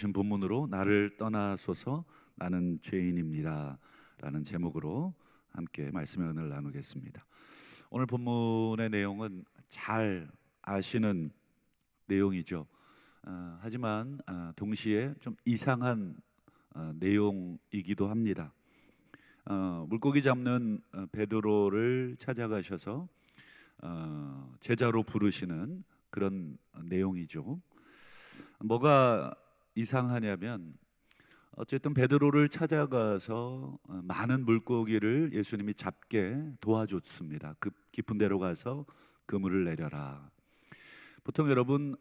지금 본문으로 나를 떠나소서 나는 죄인입니다 라는 제목으로 함께 말씀의 은혜를 나누겠습니다. 오늘 본문의 내용은 잘 아시는 내용이죠. 하지만 동시에 좀 이상한 내용이기도 합니다. 물고기 잡는 베드로를 찾아가셔서 제자로 부르시는 그런 내용이죠. 뭐가 이상하냐면 어쨌든 베드로를 찾아가서 많은 물고기를 예수님이 잡게 도와줬습니다. 그 깊은 데로 가서 그물을 내려라. 보통 여러분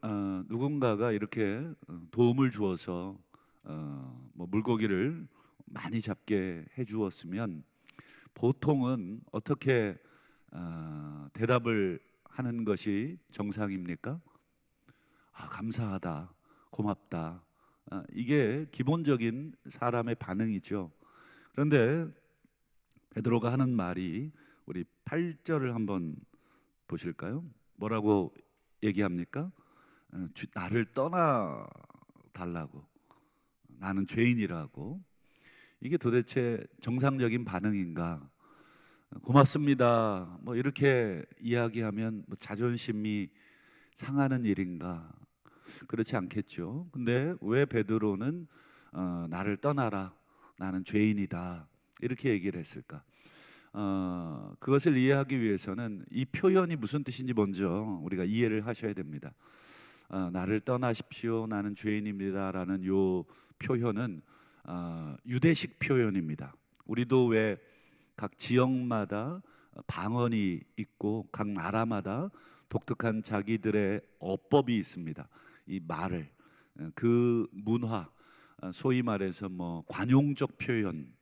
누군가가 이렇게 도움을 주어서 뭐 물고기를 많이 잡게 해주었으면 보통은 어떻게 대답을 하는 것이 정상입니까? 감사하다, 고맙다. 이게 기본적인 사람의 반응이죠. 그런데 베드로가 하는 말이 우리 8절을 한번 보실까요? 뭐라고 얘기합니까? 나를 떠나 달라고. 나는 죄인이라고. 이게 도대체 정상적인 반응인가? 고맙습니다. 뭐 이렇게 이야기하면 뭐 자존심이 상하는 일인가? 그렇지 않겠죠. 근데 왜 베드로는 나를 떠나라, 나는 죄인이다 이렇게 얘기를 했을까? 그것을 이해하기 위해서는 이 표현이 무슨 뜻인지 먼저 우리가 이해를 하셔야 됩니다. 나를 떠나십시오, 나는 죄인입니다라는 요 표현은 유대식 표현입니다. 우리도 왜 각 지역마다 방언이 있고 각 나라마다 독특한 자기들의 어법이 있습니다. 이 말을 그 문화, 소위 말해서 뭐 관용적 표현,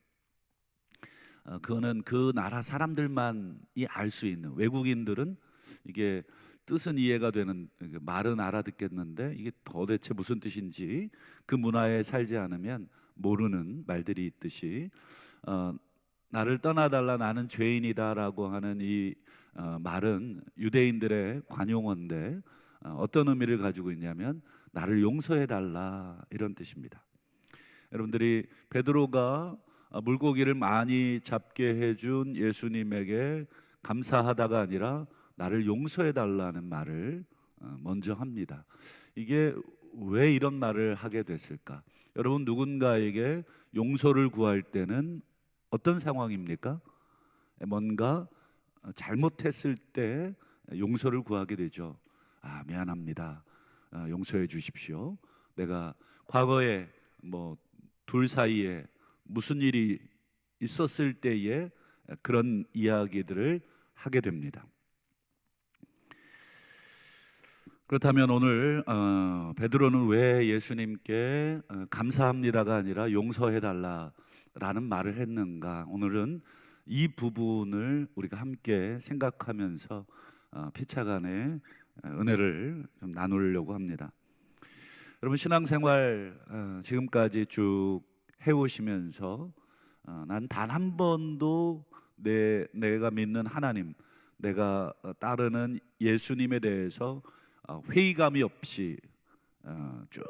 그거는 그 나라 사람들만이 알 수 있는, 외국인들은 이게 뜻은 이해가 되는, 말은 알아듣겠는데 이게 도대체 무슨 뜻인지 그 문화에 살지 않으면 모르는 말들이 있듯이 나를 떠나달라, 나는 죄인이다라고 하는 이 말은 유대인들의 관용어인데 어떤 의미를 가지고 있냐면 나를 용서해달라 이런 뜻입니다. 여러분들이 베드로가 물고기를 많이 잡게 해준 예수님에게 감사하다가 아니라 나를 용서해달라는 말을 먼저 합니다. 이게 왜 이런 말을 하게 됐을까? 여러분, 누군가에게 용서를 구할 때는 어떤 상황입니까? 뭔가 잘못했을 때 용서를 구하게 되죠. 미안합니다. 용서해 주십시오. 내가 과거에 뭐 둘 사이에 무슨 일이 있었을 때에 그런 이야기들을 하게 됩니다. 그렇다면 오늘 베드로는 왜 예수님께 감사합니다가 아니라 용서해 달라라는 말을 했는가? 오늘은 이 부분을 우리가 함께 생각하면서 피차간의 은혜를 좀 나누려고 합니다. 여러분, 신앙생활 지금까지 쭉 해오시면서 난 단 한 번도 내가 믿는 하나님, 내가 따르는 예수님에 대해서 회의감이 없이 쭉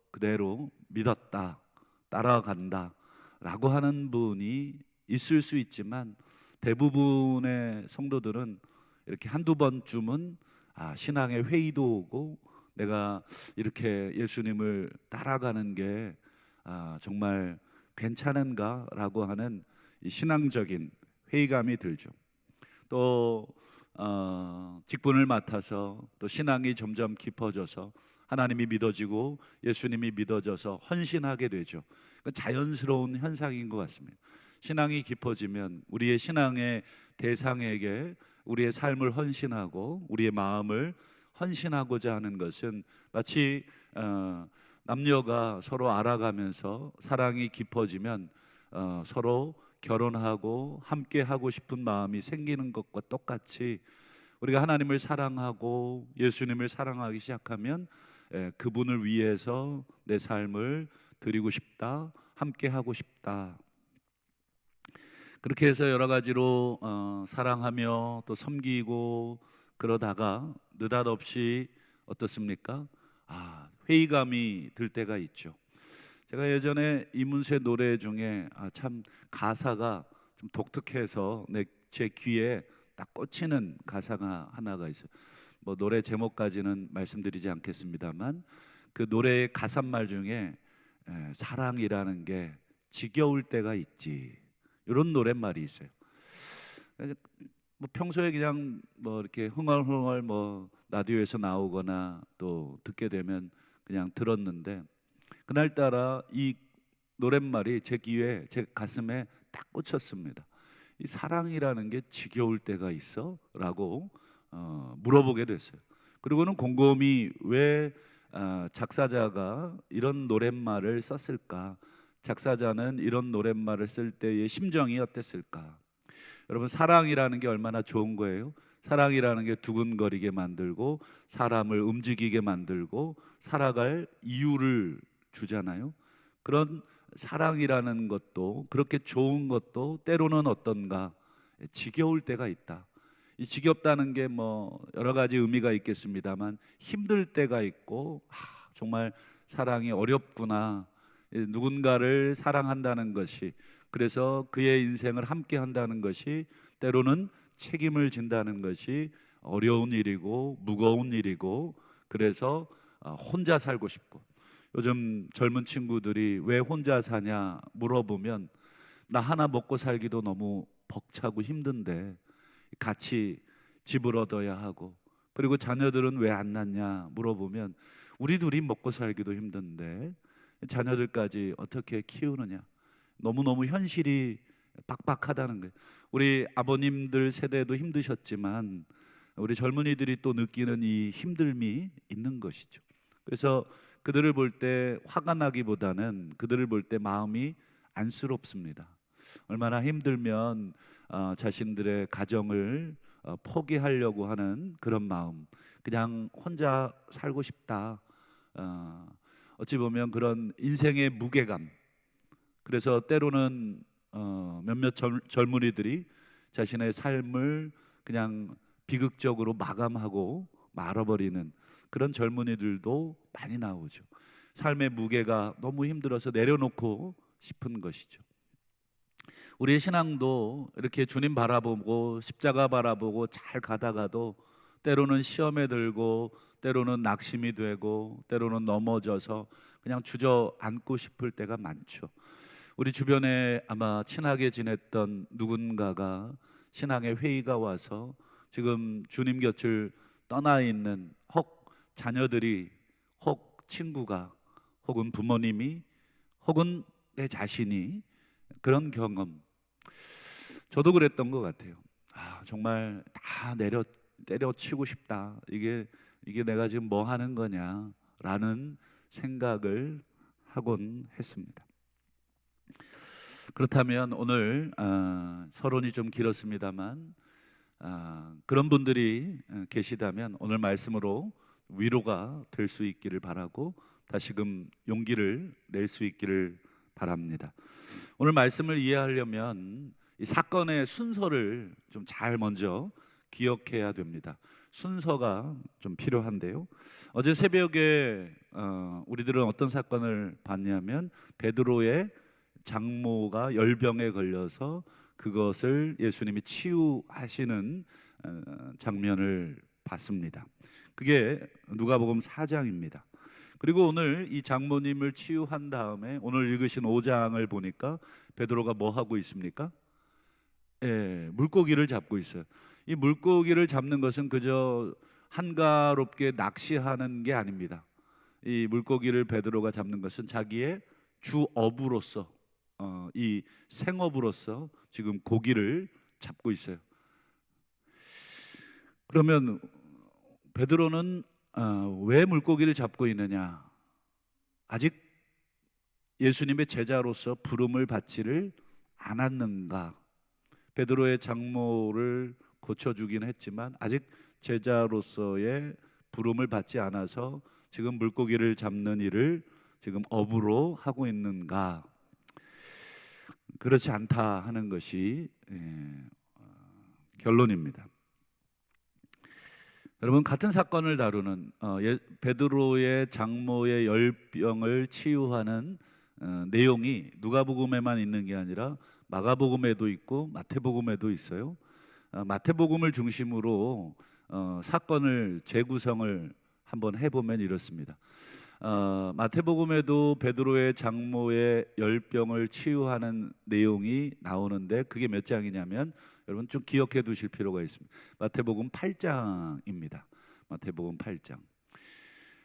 그대로 믿었다, 따라간다 라고 하는 분이 있을 수 있지만 대부분의 성도들은 이렇게 한두 번쯤은 신앙의 회의도 오고 내가 이렇게 예수님을 따라가는 게 정말 괜찮은가 라고 하는 이 신앙적인 회의감이 들죠. 또 직분을 맡아서 또 신앙이 점점 깊어져서 하나님이 믿어지고 예수님이 믿어져서 헌신하게 되죠. 자연스러운 현상인 것 같습니다. 신앙이 깊어지면 우리의 신앙의 대상에게 우리의 삶을 헌신하고 우리의 마음을 헌신하고자 하는 것은 마치 남녀가 서로 알아가면서 사랑이 깊어지면 서로 결혼하고 함께 하고 싶은 마음이 생기는 것과 똑같이 우리가 하나님을 사랑하고 예수님을 사랑하기 시작하면 그분을 위해서 내 삶을 드리고 싶다, 함께 하고 싶다. 그렇게 해서 여러 가지로 사랑하며 또 섬기고 그러다가 느닷없이 어떻습니까? 회의감이 들 때가 있죠. 제가 예전에 이문세 노래 중에 참 가사가 좀 독특해서 제 귀에 딱 꽂히는 가사가 하나가 있어요. 뭐 노래 제목까지는 말씀드리지 않겠습니다만 그 노래의 가사말 중에 사랑이라는 게 지겨울 때가 있지, 이런 노랫말이 있어요. 그래서 뭐 평소에 그냥 뭐 이렇게 흥얼흥얼 뭐 라디오에서 나오거나 또 듣게 되면 그냥 들었는데, 그날따라 이 노랫말이 제 귀에, 제 가슴에 딱 꽂혔습니다. 이 사랑이라는 게 지겨울 때가 있어? 라고 물어보게 됐어요. 그리고는 곰곰이 왜 작사자가 이런 노랫말을 썼을까? 작사자는 이런 노랫말을 쓸 때의 심정이 어땠을까? 여러분, 사랑이라는 게 얼마나 좋은 거예요? 사랑이라는 게 두근거리게 만들고 사람을 움직이게 만들고 살아갈 이유를 주잖아요. 그런 사랑이라는 것도, 그렇게 좋은 것도 때로는 어떤가, 지겨울 때가 있다. 이 지겹다는 게 뭐 여러 가지 의미가 있겠습니다만 힘들 때가 있고, 정말 사랑이 어렵구나, 누군가를 사랑한다는 것이, 그래서 그의 인생을 함께 한다는 것이 때로는 책임을 진다는 것이 어려운 일이고 무거운 일이고, 그래서 혼자 살고 싶고, 요즘 젊은 친구들이 왜 혼자 사냐 물어보면 나 하나 먹고 살기도 너무 벅차고 힘든데 같이 집을 얻어야 하고, 그리고 자녀들은 왜 안 낳냐 물어보면 우리 둘이 먹고 살기도 힘든데 자녀들까지 어떻게 키우느냐, 너무너무 현실이 빡빡하다는 거예요. 우리 아버님들 세대도 힘드셨지만 우리 젊은이들이 또 느끼는 이 힘듦이 있는 것이죠. 그래서 그들을 볼 때 화가 나기보다는 그들을 볼 때 마음이 안쓰럽습니다. 얼마나 힘들면 자신들의 가정을 포기하려고 하는 그런 마음, 그냥 혼자 살고 싶다. 어찌 보면 그런 인생의 무게감. 그래서 때로는 몇몇 젊은이들이 자신의 삶을 그냥 비극적으로 마감하고 말아버리는 그런 젊은이들도 많이 나오죠. 삶의 무게가 너무 힘들어서 내려놓고 싶은 것이죠. 우리의 신앙도 이렇게 주님 바라보고 십자가 바라보고 잘 가다가도 때로는 시험에 들고, 때로는 낙심이 되고, 때로는 넘어져서 그냥 주저앉고 싶을 때가 많죠. 우리 주변에 아마 친하게 지냈던 누군가가 신앙의 회의가 와서 지금 주님 곁을 떠나 있는, 혹 자녀들이, 혹 친구가, 혹은 부모님이, 혹은 내 자신이 그런 경험, 저도 그랬던 것 같아요. 정말 다 때려치고 싶다. 이게 내가 지금 뭐 하는 거냐라는 생각을 하곤 했습니다. 그렇다면 오늘 서론이 좀 길었습니다만 그런 분들이 계시다면 오늘 말씀으로 위로가 될 수 있기를 바라고 다시금 용기를 낼 수 있기를 바랍니다. 오늘 말씀을 이해하려면 이 사건의 순서를 좀 잘 먼저 기억해야 됩니다. 순서가 좀 필요한데요. 어제 새벽에 우리들은 어떤 사건을 봤냐면 베드로의 장모가 열병에 걸려서 그것을 예수님이 치유하시는 장면을 봤습니다. 그게 누가복음 4장입니다. 그리고 오늘 이 장모님을 치유한 다음에 오늘 읽으신 5장을 보니까 베드로가 뭐 하고 있습니까? 물고기를 잡고 있어요. 이 물고기를 잡는 것은 그저 한가롭게 낚시하는 게 아닙니다. 이 물고기를 베드로가 잡는 것은 자기의 주업으로서, 이 생업으로서 지금 고기를 잡고 있어요. 그러면 베드로는 왜 물고기를 잡고 있느냐? 아직 예수님의 제자로서 부름을 받지를 않았는가? 베드로의 장모를 고쳐주긴 했지만 아직 제자로서의 부름을 받지 않아서 지금 물고기를 잡는 일을 지금 업으로 하고 있는가? 그렇지 않다 하는 것이 결론입니다. 여러분, 같은 사건을 다루는 베드로의 장모의 열병을 치유하는 내용이 누가복음에만 있는 게 아니라 마가복음에도 있고 마태복음에도 있어요. 마태복음을 중심으로 사건을 재구성을 한번 해보면 이렇습니다. 마태복음에도 베드로의 장모의 열병을 치유하는 내용이 나오는데 그게 몇 장이냐면 여러분 좀 기억해 두실 필요가 있습니다. 마태복음 8장입니다. 마태복음 8장.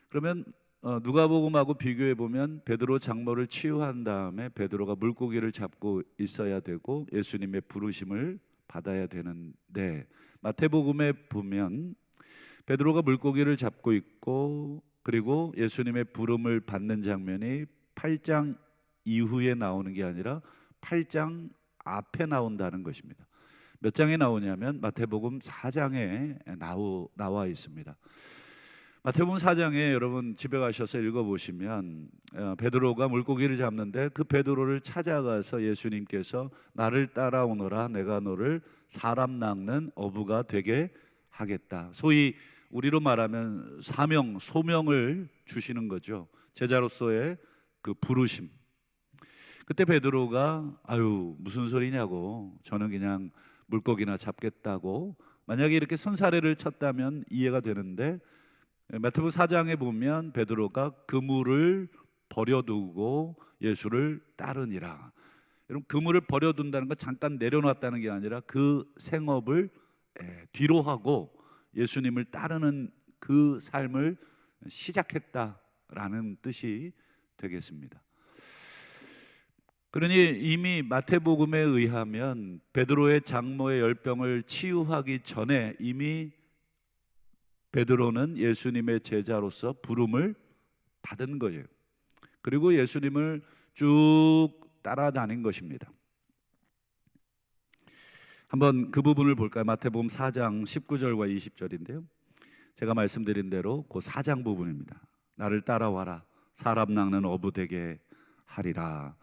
그러면 누가복음하고 비교해 보면 베드로 장모를 치유한 다음에 베드로가 물고기를 잡고 있어야 되고 예수님의 부르심을 받아야 되는데, 마태복음에 보면 베드로가 물고기를 잡고 있고 그리고 예수님의 부름을 받는 장면이 8장 이후에 나오는 게 아니라 8장 앞에 나온다는 것입니다. 몇 장에 나오냐면 마태복음 4장에 나와 있습니다. 마태복음 4장에 여러분 집에 가셔서 읽어보시면 베드로가 물고기를 잡는데 그 베드로를 찾아가서 예수님께서 나를 따라오너라, 내가 너를 사람 낚는 어부가 되게 하겠다. 소위 우리로 말하면 사명, 소명을 주시는 거죠. 제자로서의 그 부르심. 그때 베드로가 아유 무슨 소리냐고, 저는 그냥 물고기나 잡겠다고, 만약에 이렇게 선사례를 쳤다면 이해가 되는데 마태복음 4장에 보면 베드로가 그물을 버려두고 예수를 따르니라. 여러분, 그물을 버려둔다는 건 잠깐 내려놨다는 게 아니라 그 생업을 뒤로 하고 예수님을 따르는 그 삶을 시작했다라는 뜻이 되겠습니다. 그러니 이미 마태복음에 의하면 베드로의 장모의 열병을 치유하기 전에 이미 베드로는 예수님의 제자로서 부름을 받은 거예요. 그리고 예수님을 쭉 따라다닌 것입니다. 한번 그 부분을 볼까요? 마태복음 4장 19절과 20절인데요. 제가 말씀드린 대로 그 4장 부분입니다. 나를 따라와라, 사람 낚는 어부 되게 하리라.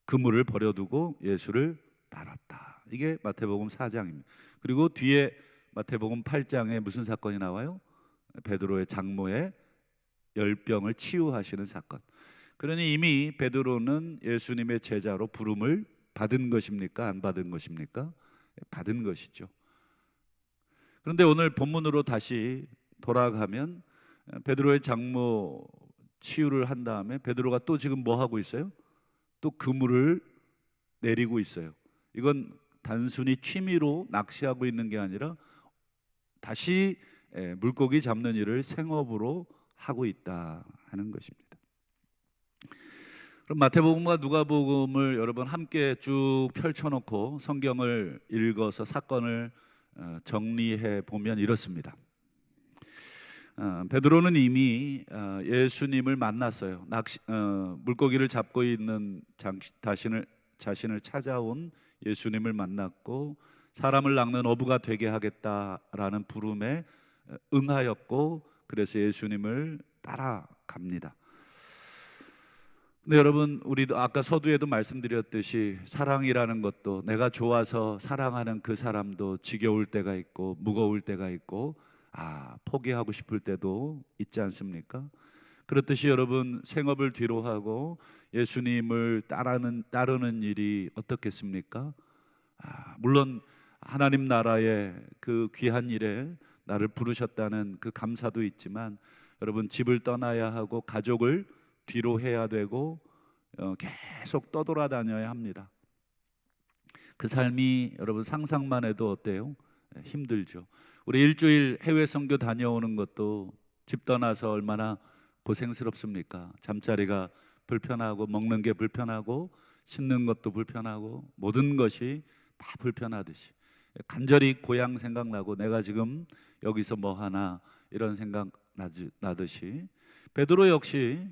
그물을 버려두고 예수를 따랐다. 이게 마태복음 4장입니다. 그리고 뒤에 마태복음 8장에 무슨 사건이 나와요? 베드로의 장모의 열병을 치유하시는 사건. 그러니 이미 베드로는 예수님의 제자로 부름을 받은 것입니까? 안 받은 것입니까? 받은 것이죠. 그런데 오늘 본문으로 다시 돌아가면 베드로의 장모 치유를 한 다음에 베드로가 또 지금 뭐 하고 있어요? 또 그물을 내리고 있어요. 이건 단순히 취미로 낚시하고 있는 게 아니라 다시 물고기 잡는 일을 생업으로 하고 있다 하는 것입니다. 그럼 마태복음과 누가복음을 여러분 함께 쭉 펼쳐놓고 성경을 읽어서 사건을 정리해 보면 이렇습니다. 베드로는 이미 예수님을 만났어요. 물고기를 잡고 있는 자신을 찾아온 예수님을 만났고 사람을 낚는 어부가 되게 하겠다라는 부름에 응하였고 그래서 예수님을 따라갑니다. 근데 여러분, 우리도 아까 서두에도 말씀드렸듯이 사랑이라는 것도 내가 좋아서 사랑하는 그 사람도 지겨울 때가 있고 무거울 때가 있고 포기하고 싶을 때도 있지 않습니까? 그렇듯이 여러분, 생업을 뒤로 하고 예수님을 따르는 일이 어떻겠습니까? 물론 하나님 나라의 그 귀한 일에 나를 부르셨다는 그 감사도 있지만 여러분, 집을 떠나야 하고 가족을 뒤로 해야 되고 계속 떠돌아다녀야 합니다. 그 삶이 여러분 상상만 해도 어때요? 힘들죠. 우리 일주일 해외 선교 다녀오는 것도 집 떠나서 얼마나 고생스럽습니까? 잠자리가 불편하고 먹는 게 불편하고 씻는 것도 불편하고 모든 것이 다 불편하듯이 간절히 고향 생각나고 내가 지금 여기서 뭐 하나 이런 생각 나듯이 베드로 역시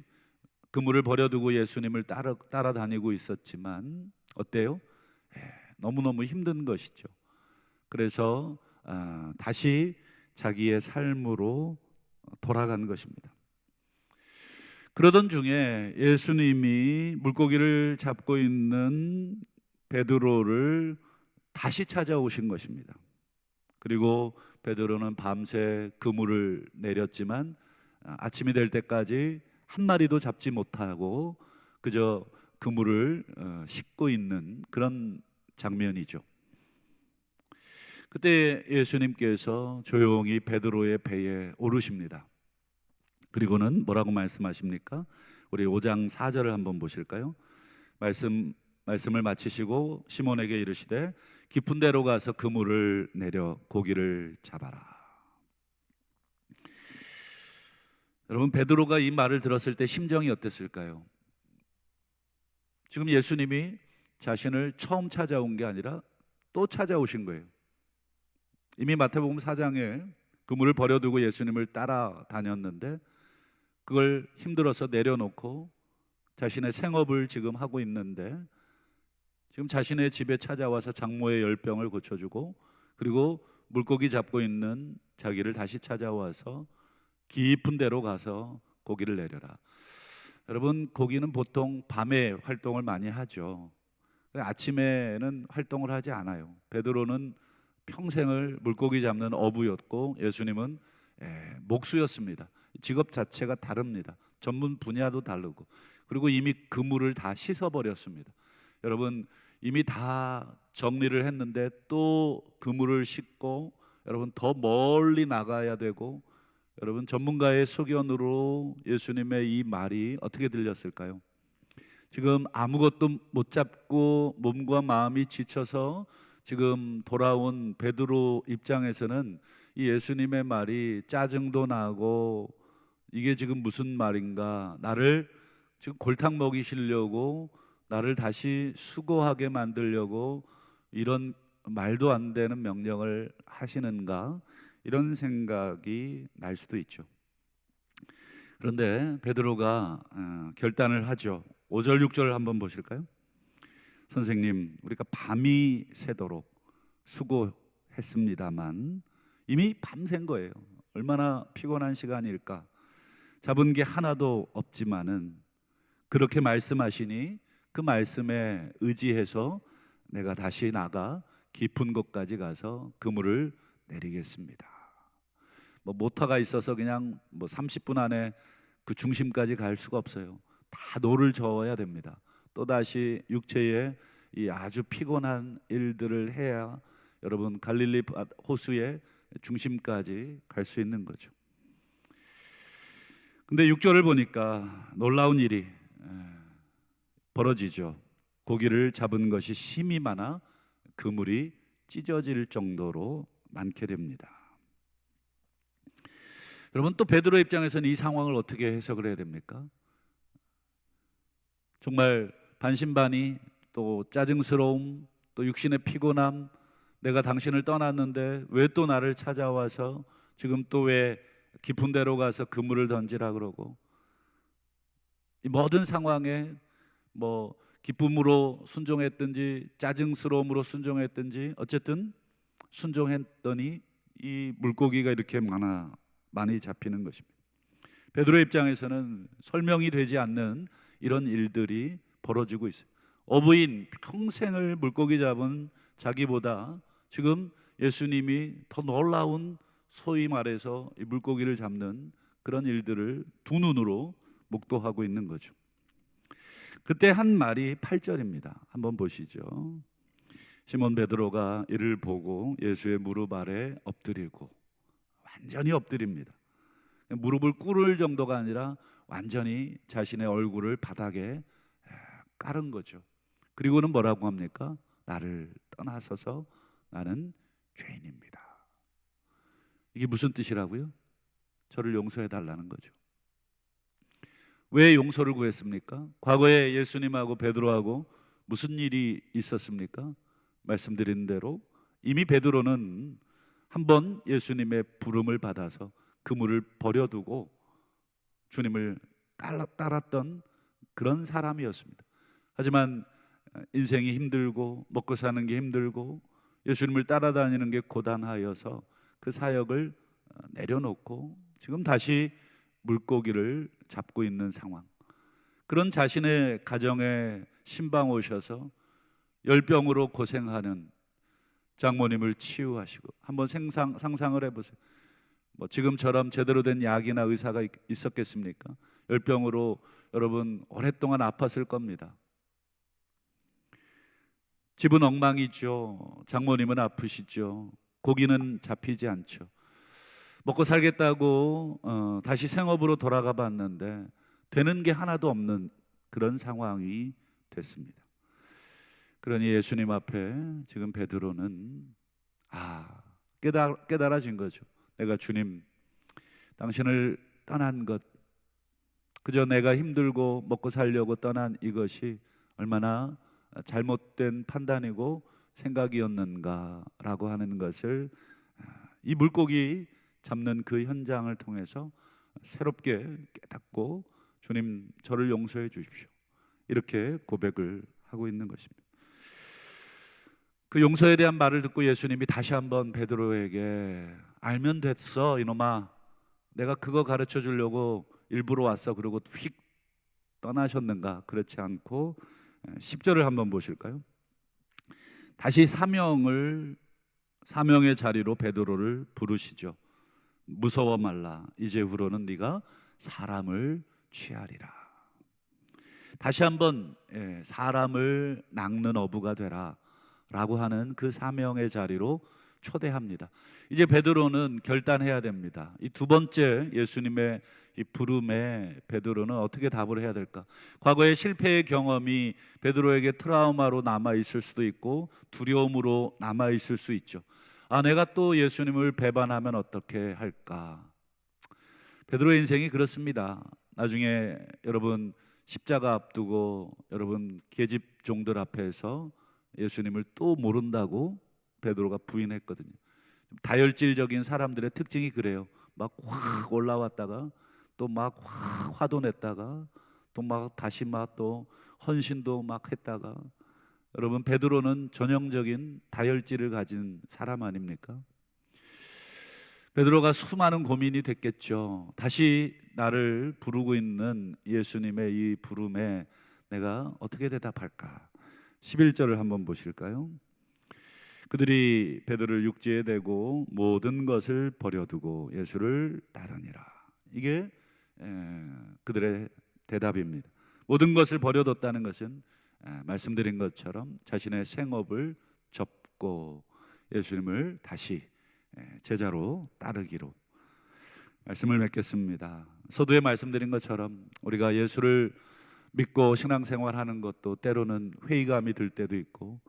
그물을 버려두고 예수님을 따라다니고 있었지만 어때요? 너무너무 힘든 것이죠. 그래서 다시 자기의 삶으로 돌아간 것입니다. 그러던 중에 예수님이 물고기를 잡고 있는 베드로를 다시 찾아오신 것입니다. 그리고 베드로는 밤새 그물을 내렸지만 아침이 될 때까지 한 마리도 잡지 못하고 그저 그물을 싣고 있는 그런 장면이죠. 그때 예수님께서 조용히 베드로의 배에 오르십니다. 그리고는 뭐라고 말씀하십니까? 우리 5장 4절을 한번 보실까요? 말씀을 마치시고 시몬에게 이르시되 깊은 데로 가서 그물을 내려 고기를 잡아라. 여러분, 베드로가 이 말을 들었을 때 심정이 어땠을까요? 지금 예수님이 자신을 처음 찾아온 게 아니라 또 찾아오신 거예요. 이미 마태복음 4장에 그물을 버려두고 예수님을 따라다녔는데 그걸 힘들어서 내려놓고 자신의 생업을 지금 하고 있는데 지금 자신의 집에 찾아와서 장모의 열병을 고쳐주고 그리고 물고기 잡고 있는 자기를 다시 찾아와서 깊은 데로 가서 고기를 내려라. 여러분, 고기는 보통 밤에 활동을 많이 하죠. 아침에는 활동을 하지 않아요. 베드로는 평생을 물고기 잡는 어부였고 예수님은 목수였습니다. 직업 자체가 다릅니다. 전문 분야도 다르고 그리고 이미 그물을 다 씻어버렸습니다. 여러분, 이미 다 정리를 했는데 또 그물을 씻고 여러분 더 멀리 나가야 되고 여러분, 전문가의 소견으로 예수님의 이 말이 어떻게 들렸을까요? 지금 아무것도 못 잡고 몸과 마음이 지쳐서 지금 돌아온 베드로 입장에서는 이 예수님의 말이 짜증도 나고 이게 지금 무슨 말인가, 나를 지금 골탕 먹이시려고 나를 다시 수고하게 만들려고 이런 말도 안 되는 명령을 하시는가, 이런 생각이 날 수도 있죠. 그런데 베드로가 결단을 하죠. 5절 6절을 한번 보실까요? 선생님, 우리가 밤이 새도록 수고했습니다만 이미 밤샌 거예요. 얼마나 피곤한 시간일까. 잡은 게 하나도 없지만은 그렇게 말씀하시니 그 말씀에 의지해서 내가 다시 나가 깊은 곳까지 가서 그물을 내리겠습니다. 모터가 있어서 그냥 30분 안에 그 중심까지 갈 수가 없어요. 다 노를 저어야 됩니다. 또다시 육체의 이 아주 피곤한 일들을 해야 여러분 갈릴리 호수의 중심까지 갈 수 있는 거죠. 근데 6절을 보니까 놀라운 일이 벌어지죠. 고기를 잡은 것이 심이 많아 그물이 찢어질 정도로 많게 됩니다. 여러분, 또 베드로 입장에서는 이 상황을 어떻게 해석을 해야 됩니까? 정말 반신반의, 또 짜증스러움, 또 육신의 피곤함, 내가 당신을 떠났는데 왜 또 나를 찾아와서 지금 또 왜 깊은 데로 가서 그물을 던지라 그러고, 이 모든 상황에 기쁨으로 순종했든지 짜증스러움으로 순종했든지 어쨌든 순종했더니 이 물고기가 이렇게 많이 잡히는 것입니다. 베드로의 입장에서는 설명이 되지 않는 이런 일들이 벌어지고 있어요. 어부인 평생을 물고기 잡은 자기보다 지금 예수님이 더 놀라운, 소위 말해서 이 물고기를 잡는 그런 일들을 두 눈으로 목도하고 있는 거죠. 그때 한 말이 8절입니다. 한번 보시죠. 시몬 베드로가 이를 보고 예수의 무릎 아래 엎드리고, 완전히 엎드립니다. 무릎을 꿇을 정도가 아니라 완전히 자신의 얼굴을 바닥에 깔은 거죠. 그리고는 뭐라고 합니까? 나를 떠나서서 나는 죄인입니다. 이게 무슨 뜻이라고요? 저를 용서해 달라는 거죠. 왜 용서를 구했습니까? 과거에 예수님하고 베드로하고 무슨 일이 있었습니까? 말씀드린 대로 이미 베드로는 한번 예수님의 부름을 받아서 그물을 버려두고 주님을 따랐던 그런 사람이었습니다. 하지만 인생이 힘들고 먹고 사는 게 힘들고 예수님을 따라다니는 게 고단하여서 그 사역을 내려놓고 지금 다시 물고기를 잡고 있는 상황. 그런 자신의 가정에 신방 오셔서 열병으로 고생하는 장모님을 치유하시고, 한번 상상을 해보세요. 지금처럼 제대로 된 약이나 의사가 있었겠습니까? 열병으로 여러분 오랫동안 아팠을 겁니다. 집은 엉망이죠. 장모님은 아프시죠. 고기는 잡히지 않죠. 먹고 살겠다고 다시 생업으로 돌아가 봤는데 되는 게 하나도 없는 그런 상황이 됐습니다. 그러니 예수님 앞에 지금 베드로는 깨달아진 거죠. 내가 주님, 당신을 떠난 것, 그저 내가 힘들고 먹고 살려고 떠난 이것이 얼마나 잘못된 판단이고 생각이었는가라고 하는 것을 이 물고기 잡는 그 현장을 통해서 새롭게 깨닫고, 주님, 저를 용서해 주십시오, 이렇게 고백을 하고 있는 것입니다. 그 용서에 대한 말을 듣고 예수님이 다시 한번 베드로에게 알면 됐어 이놈아, 내가 그거 가르쳐 주려고 일부러 왔어, 그러고 휙 떠나셨는가? 그렇지 않고 10절을 한번 보실까요? 다시 사명의 자리로 베드로를 부르시죠. 무서워 말라, 이제후로는 네가 사람을 취하리라. 다시 한번 사람을 낚는 어부가 되라 라고 하는 그 사명의 자리로 초대합니다. 이제 베드로는 결단해야 됩니다. 이 두 번째 예수님의 이 부름에 베드로는 어떻게 답을 해야 될까? 과거의 실패의 경험이 베드로에게 트라우마로 남아 있을 수도 있고 두려움으로 남아 있을 수 있죠. 내가 또 예수님을 배반하면 어떻게 할까? 베드로의 인생이 그렇습니다. 나중에 여러분 십자가 앞두고 여러분 계집종들 앞에서 예수님을 또 모른다고 베드로가 부인했거든요. 다혈질적인 사람들의 특징이 그래요. 막 확 올라왔다가 또 막 확 화도 냈다가 또 막 다시 막 또 헌신도 막 했다가, 여러분 베드로는 전형적인 다혈질을 가진 사람 아닙니까? 베드로가 수많은 고민이 됐겠죠. 다시 나를 부르고 있는 예수님의 이 부름에 내가 어떻게 대답할까? 11절을 한번 보실까요? 그들이 베드로를 육지에 대고 모든 것을 버려두고 예수를 따르니라. 이게 그들의 대답입니다. 모든 것을 버려뒀다는 것은 말씀드린 것처럼 자신의 생업을 접고 예수님을 다시 제자로 따르기로 말씀을 맺겠습니다. 서두에 말씀드린 것처럼 우리가 예수를 믿고 신앙생활하는 것도 때로는 회의감이 들 때도 있고,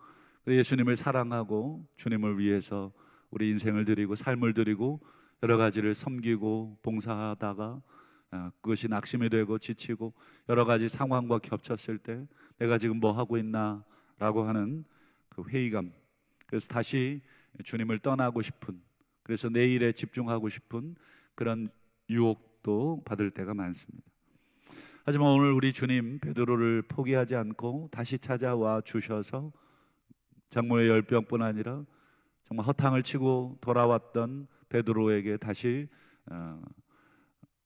예수님을 사랑하고 주님을 위해서 우리 인생을 드리고 삶을 드리고 여러 가지를 섬기고 봉사하다가 그것이 낙심이 되고 지치고 여러 가지 상황과 겹쳤을 때 내가 지금 뭐 하고 있나 라고 하는 그 회의감, 그래서 다시 주님을 떠나고 싶은, 그래서 내일에 집중하고 싶은 그런 유혹도 받을 때가 많습니다. 하지만 오늘 우리 주님 베드로를 포기하지 않고 다시 찾아와 주셔서 장모의 열병뿐 아니라 정말 허탕을 치고 돌아왔던 베드로에게 다시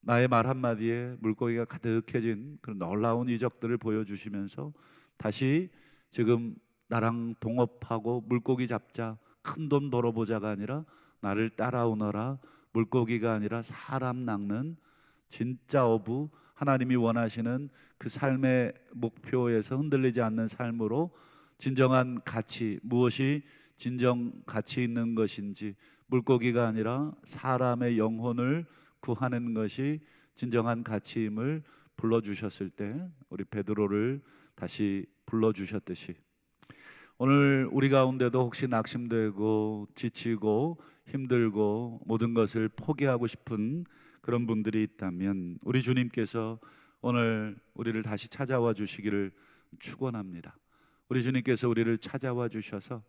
나의 말 한마디에 물고기가 가득해진 그런 놀라운 이적들을 보여주시면서 다시 지금 나랑 동업하고 물고기 잡자, 큰 돈 벌어보자가 아니라 나를 따라오너라, 물고기가 아니라 사람 낚는 진짜 어부, 하나님이 원하시는 그 삶의 목표에서 흔들리지 않는 삶으로 진정한 가치, 무엇이 진정 가치 있는 것인지, 물고기가 아니라 사람의 영혼을 구하는 것이 진정한 가치임을 불러주셨을 때 우리 베드로를 다시 불러주셨듯이 오늘 우리 가운데도 혹시 낙심되고 지치고 힘들고 모든 것을 포기하고 싶은 그런 분들이 있다면 우리 주님께서 오늘 우리를 다시 찾아와 주시기를 축원합니다. 우리 주님께서 우리를 찾아와 주셔서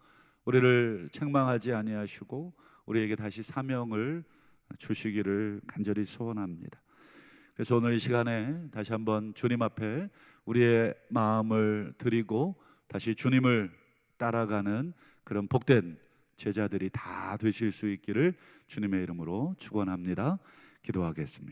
우리를 책망하지 아니하시고 우리에게 다시 사명을 주시기를 간절히 소원합니다. 그래서 오늘 이 시간에 다시 한번 주님 앞에 우리의 마음을 드리고 다시 주님을 따라가는 그런 복된 제자들이 다 되실 수 있기를 주님의 이름으로 축원합니다. 기도하겠습니다.